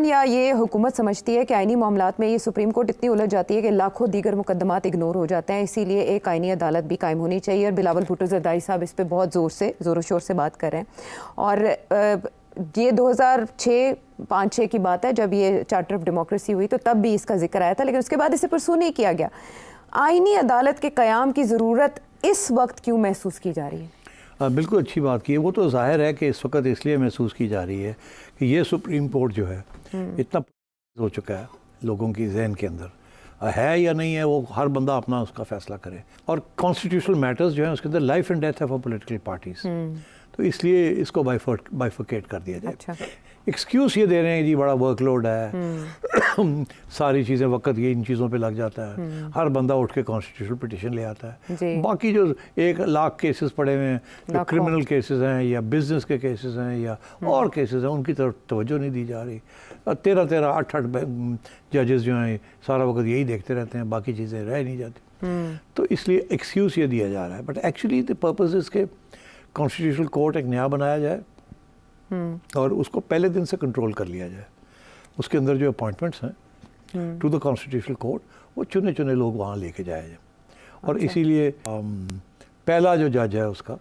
یا یہ حکومت سمجھتی ہے کہ آئینی معاملات میں یہ سپریم کورٹ اتنی الجھ جاتی ہے کہ لاکھوں دیگر مقدمات اگنور ہو جاتے ہیں، اسی لیے ایک آئینی عدالت بھی قائم ہونی چاہیے، اور بلاول بھٹو زرداری صاحب اس پہ بہت زور و شور سے بات کر رہے ہیں. اور یہ 2006 کی بات ہے جب یہ چارٹر آف ڈیموکریسی ہوئی، تو تب بھی اس کا ذکر آیا تھا، لیکن اس کے بعد اسے پرسو نہیں کیا گیا. آئینی عدالت کے قیام کی ضرورت اس وقت کیوں محسوس کی جا رہی ہے؟ بالکل اچھی بات کی ہے. وہ تو ظاہر ہے کہ اس وقت اس لیے محسوس کی جا رہی ہے کہ یہ سپریم کورٹ جو ہے اتنا ہو چکا ہے لوگوں کی ذہن کے اندر ہے یا نہیں ہے، وہ ہر بندہ اپنا اس کا فیصلہ کرے. اور کانسٹیٹیوشنل میٹرز جو ہیں اس کے اندر لائف اینڈ ڈیتھ ہے فار پولیٹیکل پارٹیز، تو اس لیے اس کو بائیفرکیٹ کر دیا جائے. ایکسکیوز یہ دے رہے ہیں جی بڑا ورک لوڈ ہے، ساری چیزیں وقت یہ ان چیزوں پہ لگ جاتا ہے، ہر بندہ اٹھ کے کانسٹیٹیوشنل پٹیشن لے آتا ہے. باقی جو 1,00,000 کیسز پڑے ہوئے ہیں، جو کرمنل کیسز ہیں یا بزنس کے کیسز ہیں یا اور کیسز ہیں، ان کی طرف توجہ نہیں دی جا رہی. 8 ججز جو ہیں سارا وقت یہی دیکھتے رہتے ہیں، باقی چیزیں رہ نہیں جاتی. تو اس لیے ایکسکیوز یہ دیا جا رہا ہے. But actually the purpose is کہ کانسٹیٹیوشنل کورٹ ایک نیا بنایا جائے اور اس کو پہلے دن سے کنٹرول کر لیا جائے. اس کے اندر جو اپوائنٹمنٹس ہیں ٹو دا کانسٹیٹیوشنل کورٹ، وہ چنے لوگ وہاں لے کے جایا جائے. اور اسی لیے پہلا جو جج ہے اس کا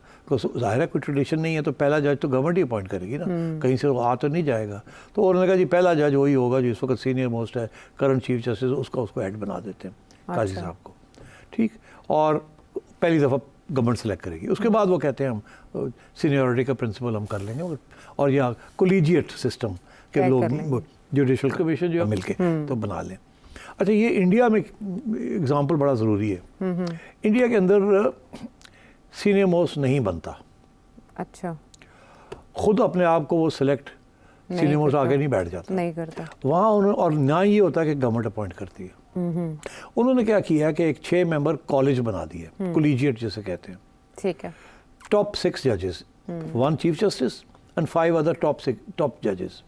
ظاہر ہے کوئی ٹریڈیشن نہیں ہے، تو پہلا جج تو گورنمنٹ ہی اپوائنٹ کرے گی نا، کہیں سے آ تو نہیں جائے گا. تو انہوں نے کہا جی پہلا جج وہی ہوگا جو اس وقت سینئر موسٹ ہے، کرنٹ چیف جسٹس، اس کو ہیڈ بنا دیتے ہیں قاضی صاحب کو. ٹھیک، اور پہلی دفعہ گورنمنٹ سلیکٹ کرے گی. اس کے بعد وہ کہتے ہیں ہم سینیورٹی کا پرنسپل ہم کر لیں گے، اور یا کولیجیٹ سسٹم کہ لوگ جوڈیشل کمیشن جو ہے مل کے تو بنا لیں. اچھا، یہ انڈیا میں اگزامپل بڑا ضروری ہے. انڈیا کے اندر سینئر موسٹ نہیں بنتا. اچھا، خود اپنے آپ کو وہ سلیکٹ سینئر موسٹ آگے نہیں بیٹھ جاتا، نہیں کرتا وہاں. اور نہ یہ ہوتا کہ گورنمنٹ اپوائنٹ کرتی ہے. انہوں نے کیا کیا کہ ایک 6 ممبر کالج بنا دیا، کولیجیٹ جسے کہتے ہیں. ٹھیک ہے. ٹاپ 6 ججز، 1 chief justice and 5 other top ججز،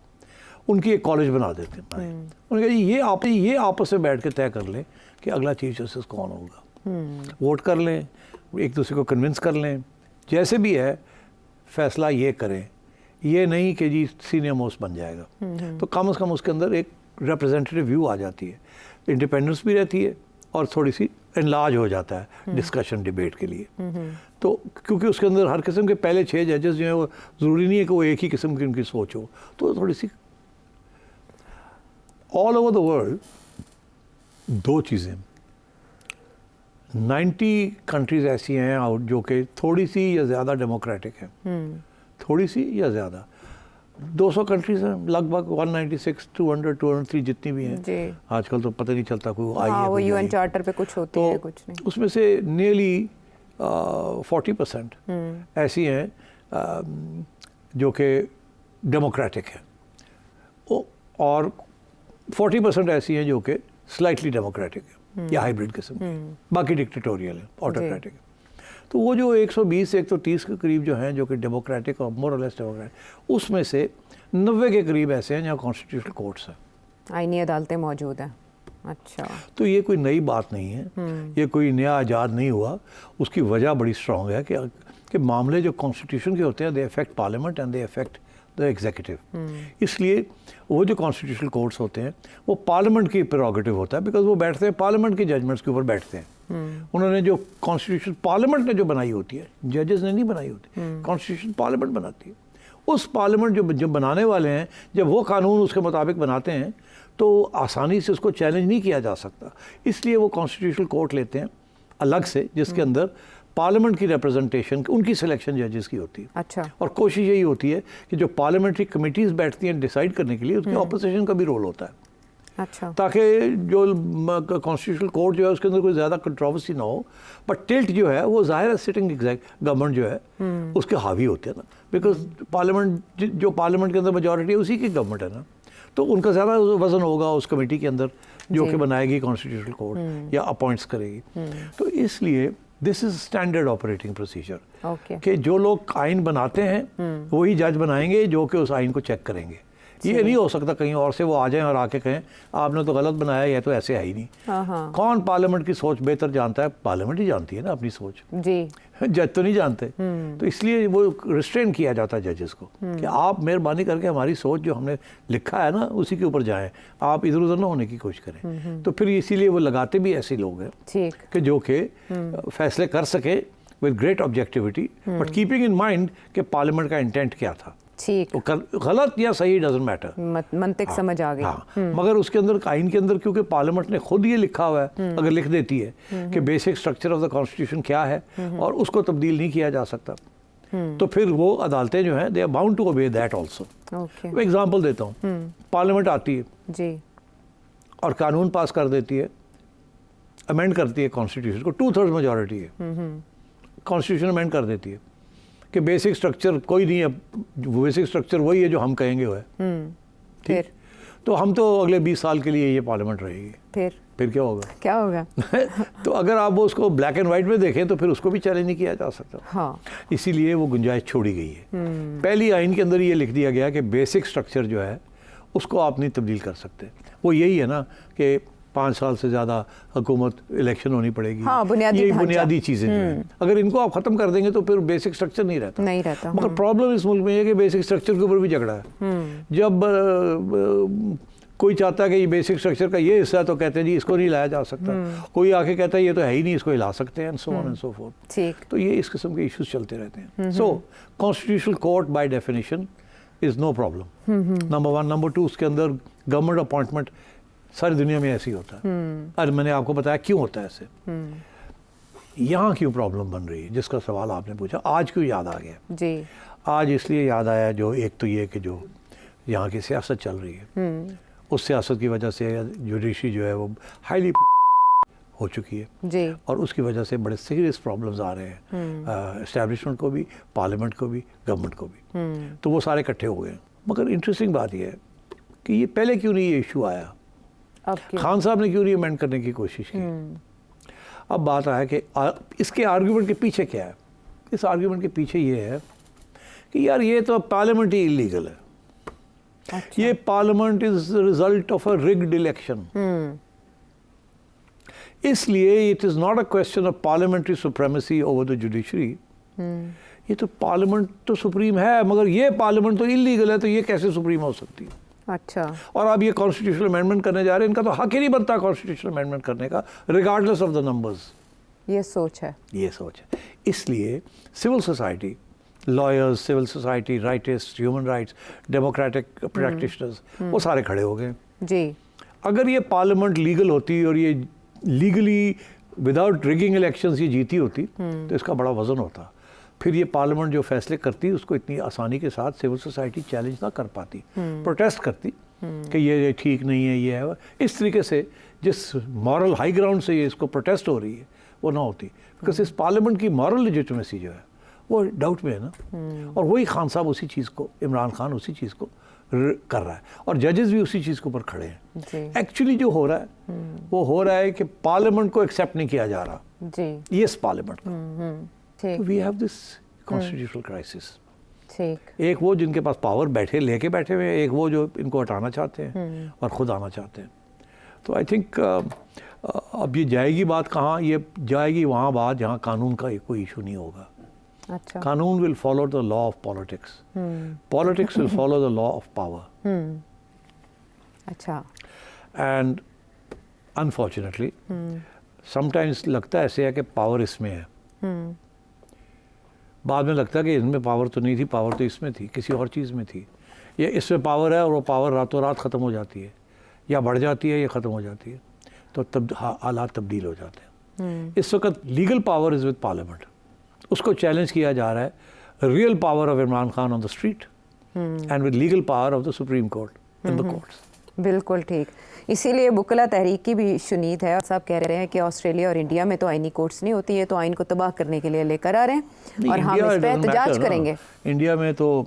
ان کی ایک کالج بنا دیتے ہیں. انہوں نے کہا جی یہ آپس میں بیٹھ کے طے کر لیں کہ اگلا چیف جسٹس کون ہوگا. ووٹ کر لیں، ایک دوسرے کو کنونس کر لیں، جیسے بھی ہے فیصلہ یہ کریں. یہ نہیں کہ جی سینئر موسٹ بن جائے گا. تو کم از کم اس کے اندر ایک ریپرزینٹیو ویو آ جاتی ہے، انڈیپینڈنس بھی رہتی ہے، اور تھوڑی سی انلارج ہو جاتا ہے ڈسکشن ڈیبیٹ کے لیے. تو کیونکہ اس کے اندر ہر قسم کے پہلے 6 ججز جو ہیں وہ ضروری نہیں ہے کہ وہ ایک ہی قسم کی ان کی سوچ ہو. تو تھوڑی سی آل اوور دا ورلڈ 2 چیزیں 90 کنٹریز ایسی ہیں جو کہ تھوڑی سی یا زیادہ ڈیموکریٹک ہیں، تھوڑی سی یا زیادہ. 200 کنٹریز ہیں لگ بھگ 196 200 203 جتنی بھی ہیں. آج کل تو پتہ نہیں چلتا کوئی آئی ہے، وہ UN چارٹر پہ کچھ ہوتی ہے کچھ نہیں. اس میں سے نیرلی 40% ایسی ہیں جو کہ ڈیموکریٹک ہیں، اور 40% ایسی ہیں جو کہ سلائٹلی ڈیموکریٹک ہیں یا ہائیبرڈ قسم کی، باقی ڈکٹیٹوریل ہیں، آٹوکریٹک ہیں. تو وہ جو 120 سے 130 کے قریب جو ہیں جو کہ ڈیموکریٹک اور مور اور لیس ڈیموکریٹک، اس میں سے 90 کے قریب ایسے ہیں جہاں کانسٹیٹیوشنل کورٹس ہیں، آئینی عدالتیں موجود ہیں. اچھا، تو یہ کوئی نئی بات نہیں ہے، یہ کوئی نیا ایجاد نہیں ہوا. اس کی وجہ بڑی اسٹرانگ ہے کہ معاملے جو کانسٹیٹیوشن کے ہوتے ہیں the effect parliament and the effect the executive. اس لیے وہ جو کانسٹیٹیوشنل کورٹس ہوتے ہیں وہ پارلیمنٹ کی پریروگیٹو ہوتا ہے، بیکاز وہ بیٹھتے ہیں پارلیمنٹ کی ججمنٹس کے اوپر بیٹھتے ہیں. انہوں نے جو کانسٹیٹیوشن پارلیمنٹ نے جو بنائی ہوتی ہے، ججز نے نہیں بنائی ہوتی، کانسٹیٹیوشن پارلیمنٹ بناتی ہے. اس پارلیمنٹ جو بنانے والے ہیں جب وہ قانون اس کے مطابق بناتے ہیں تو آسانی سے اس کو چیلنج نہیں کیا جا سکتا. اس لیے وہ کانسٹیٹیوشنل کورٹ لیتے ہیں الگ سے، جس کے اندر پارلیمنٹ کی ریپرزنٹیشن ان کی سلیکشن ججز کی ہوتی ہے. اچھا، اور کوشش یہی ہوتی ہے کہ جو پارلیمنٹری کمیٹیز بیٹھتی ہیں ڈیسائیڈ کرنے کے لیے، اس میں اپوزیشن کا بھی رول ہوتا ہے. اچھا، تاکہ جو کانسٹیٹیوشنل کورٹ جو ہے اس کے اندر کوئی زیادہ کنٹروورسی نہ ہو. بٹ ٹلٹ جو ہے وہ ظاہر ہے سٹنگ گورنمنٹ جو ہے اس کے حاوی ہوتے ہیں نا، بیکاز پارلیمنٹ جو پارلیمنٹ کے اندر میجورٹی ہے اسی کی گورنمنٹ ہے نا، تو ان کا زیادہ وزن ہوگا اس کمیٹی کے اندر جو کہ بنائے گی کانسٹیٹیوشنل کورٹ یا اپوائنٹس کرے گی. تو اس لیے دس از اسٹینڈرڈ آپریٹنگ پروسیجر کہ جو لوگ آئین بناتے ہیں وہی جج بنائیں گے جو کہ اس آئین کو چیک کریں گے. یہ نہیں ہو سکتا کہیں اور سے وہ آ جائیں اور آ کے کہیں آپ نے تو غلط بنایا, یہ تو ایسے ہے ہی نہیں. کون پارلیمنٹ کی سوچ بہتر جانتا ہے؟ پارلیمنٹ ہی جانتی ہے نا اپنی سوچ, جی جج تو نہیں جانتے. تو اس لیے وہ ریسٹرین کیا جاتا ہے ججز کو کہ آپ مہربانی کر کے ہماری سوچ جو ہم نے لکھا ہے نا اسی کے اوپر جائیں, آپ ادھر ادھر نہ ہونے کی کوشش کریں. تو پھر اسی لیے وہ لگاتے بھی ایسے لوگ ہیں کہ جو کہ فیصلے کر سکے with great objectivity, but keeping in mind کہ پارلیمنٹ کا انٹینٹ کیا تھا. ٹھیک, غلط یا صحیح ڈزنٹ میٹر, منطق سمجھ آ گئی. مگر اس کے اندر آئین کے اندر کیونکہ پارلیمنٹ نے خود یہ لکھا ہوا ہے, اگر لکھ دیتی ہے کہ basic structure of the constitution کیا ہے اور اس کو تبدیل نہیں کیا جا سکتا, تو پھر وہ عدالتیں جو ہیں they are bound to obey that also. میں ایگزامپل دیتا ہوں, پارلیمنٹ آتی ہے جی اور قانون پاس کر دیتی ہے, امینڈ کرتی ہے کانسٹیٹیوشن کو, 2/3 میجورٹی ہے, کانسٹیٹیوشن امینڈ کر دیتی ہے کہ بیسک اسٹرکچر کوئی نہیں ہے, بیسک اسٹرکچر وہی ہے جو ہم کہیں گے وہ ہے. ٹھیک, تو ہم تو اگلے 20 سال کے لیے یہ پارلیمنٹ رہے گی. پھر کیا ہوگا؟ کیا ہوگا؟ تو اگر آپ اس کو بلیک اینڈ وائٹ میں دیکھیں تو پھر اس کو بھی چیلنج نہیں کیا جا سکتا. ہاں, اسی لیے وہ گنجائش چھوڑی گئی ہے. پہلی آئین کے اندر یہ لکھ دیا گیا کہ بیسک اسٹرکچر جو ہے اس کو آپ نہیں تبدیل کر سکتے. وہ یہی ہے نا کہ 5 سال سے زیادہ حکومت الیکشن ہونی پڑے گی. یہ بنیادی چیزیں جو ہیں اگر ان کو آپ ختم کر دیں گے تو پھر بیسک اسٹرکچر نہیں رہتا. مگر پرابلم اس ملک میں یہ ہے کہ بیسک اسٹرکچر کے اوپر بھی جھگڑا ہے. جب کوئی چاہتا ہے کہ یہ بیسک اسٹرکچر کا یہ حصہ ہے تو کہتے ہیں جی اس کو نہیں لایا جا سکتا. کوئی آ کے کہتا ہے یہ تو ہے ہی نہیں, اس کو ہلا سکتے ہیں, so on and so forth. تو یہ اس قسم کے ایشوز چلتے رہتے ہیں. So constitutional court by definition is no problem. Number 1. Number 2, اس کے اندر گورنمنٹ اپوائنٹمنٹ ساری دنیا میں ایسے ہی ہوتا ہے. اور میں نے آپ کو بتایا کیوں ہوتا ہے ایسے. یہاں کیوں پرابلم بن رہی ہے جس کا سوال آپ نے پوچھا, آج کیوں یاد آ گیا؟ جی آج اس لیے یاد آیا, جو ایک تو یہ کہ جو یہاں کی سیاست چل رہی ہے, اس سیاست کی وجہ سے جوڈیشری جو ہے وہ ہائیلی ہو چکی ہے جی, اور اس کی وجہ سے بڑے سیریس پرابلمز آ رہے ہیں اسٹیبلشمنٹ کو بھی, پارلیمنٹ کو بھی, گورنمنٹ کو بھی. تو وہ سارے اکٹھے ہو گئے ہیں. مگر انٹرسٹنگ بات یہ ہے کہ یہ پہلے کیوں نہیں یہ ایشو آیا, خان صاحب نے کیوں نہیں امینڈ کرنے کی کوشش کی. اب بات آیا کہ اس کے آرگیومنٹ کے پیچھے کیا ہے. اس آرگیومنٹ کے پیچھے یہ ہے کہ یار یہ تو پارلیمنٹ ہی انلیگل ہے. یہ parliament is result of a rigged election. اس لیے it is not a question of parliamentary supremacy over the judiciary. یہ تو پارلیمنٹ تو سپریم ہے مگر یہ پارلیمنٹ تو انلیگل ہے, تو یہ کیسے سپریم ہو سکتی ہے؟ اچھا, اور آپ یہ کانسٹیٹیوشنل امینڈمنٹ کرنے جا رہے ہیں, ان کا تو حق ہی نہیں بنتا کانسٹیٹیوشنل امینڈمنٹ کرنے کا ریگارڈلیس آف دا نمبرز. یہ سوچ ہے, یہ سوچ ہے. اس لیے civil society, lawyers, civil society, rightist, human rights, democratic practitioners, وہ سارے کھڑے ہو گئے. جی, اگر یہ پارلیمنٹ لیگل ہوتی اور یہ لیگلی وداؤٹ ریگنگ الیکشنز یہ جیتی ہوتی تو اس کا بڑا وزن ہوتا. پھر یہ پارلیمنٹ جو فیصلے کرتی اس کو اتنی آسانی کے ساتھ سول سوسائٹی چیلنج نہ کر پاتی, پروٹیسٹ کرتی کہ یہ ٹھیک نہیں ہے, یہ ہے. اس طریقے سے جس مورل ہائی گراؤنڈ سے یہ اس کو پروٹیسٹ ہو رہی ہے وہ نہ ہوتی, بیکاز اس پارلیمنٹ کی مورل لیجیٹمیسی جو ہے وہ ڈاؤٹ میں ہے نا. اور وہی خان صاحب اسی چیز کو, عمران خان اسی چیز کو کر رہا ہے, اور ججز بھی اسی چیز کے اوپر کھڑے ہیں. ایکچولی جو ہو رہا ہے وہ ہو رہا ہے کہ پارلیمنٹ کو ایکسیپٹ نہیں کیا جا رہا. یس پارلیمنٹ کو we have this constitutional crisis. ایک وہ جن کے پاس پاور لے کے بیٹھے ہوئے ہیں, ایک وہ جو ان کو ہٹانا چاہتے ہیں اور خود آنا چاہتے ہیں. تو آئی تھنک اب یہ جائے گی بات کہاں؟ یہ جائے گی وہاں بات جہاں قانون کا کوئی ایشو نہیں ہوگا. قانون will follow the law of politics. Politics will follow the law of power. اچھا. And unfortunately, sometimes لگتا ایسے ہے کہ پاور اس میں ہے, بعد میں لگتا ہے کہ ان میں پاور تو نہیں تھی, پاور تو اس میں تھی, کسی اور چیز میں تھی. یہ اس میں پاور ہے اور وہ پاور راتوں رات ختم ہو جاتی ہے, یا بڑھ جاتی ہے یا ختم ہو جاتی ہے, تو حالات تبدیل ہو جاتے ہیں. اس وقت legal power is with parliament, اس کو چیلنج کیا جا رہا ہے real power of Imran Khan on the street and with legal power of the supreme court in the courts. بالکل ٹھیک. اسی لیے بکلا تحریک کی بھی شنید ہے, اور صاحب کہہ رہے ہیں کہ آسٹریلیا اور انڈیا میں تو آئینی کورٹس نہیں ہوتی ہے, تو آئین کو تباہ کرنے کے لیے لے کر آ رہے ہیں, اور ہم اس پہ احتجاج کریں گے. انڈیا میں تو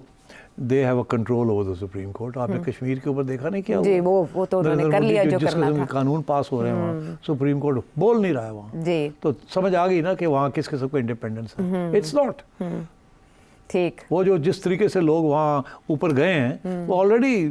they have a control over the Supreme Court. آپ نے کشمیر کے اوپر دیکھا نہیں کیا؟ جی, وہ تو انہوں نے کر لیا جو کرنا تھا. قانون پاس ہو رہے ہیں وہاں, سپریم کورٹ بول نہیں رہا ہے وہاں. جی, تو سمجھ آ گئی نا کہ وہاں کس قسم کا انڈیپینڈنس ہے. اٹس ناٹ ٹھیک. وہ جو جس طریقے سے لوگ وہاں اوپر گئے ہیں وہ آلریڈی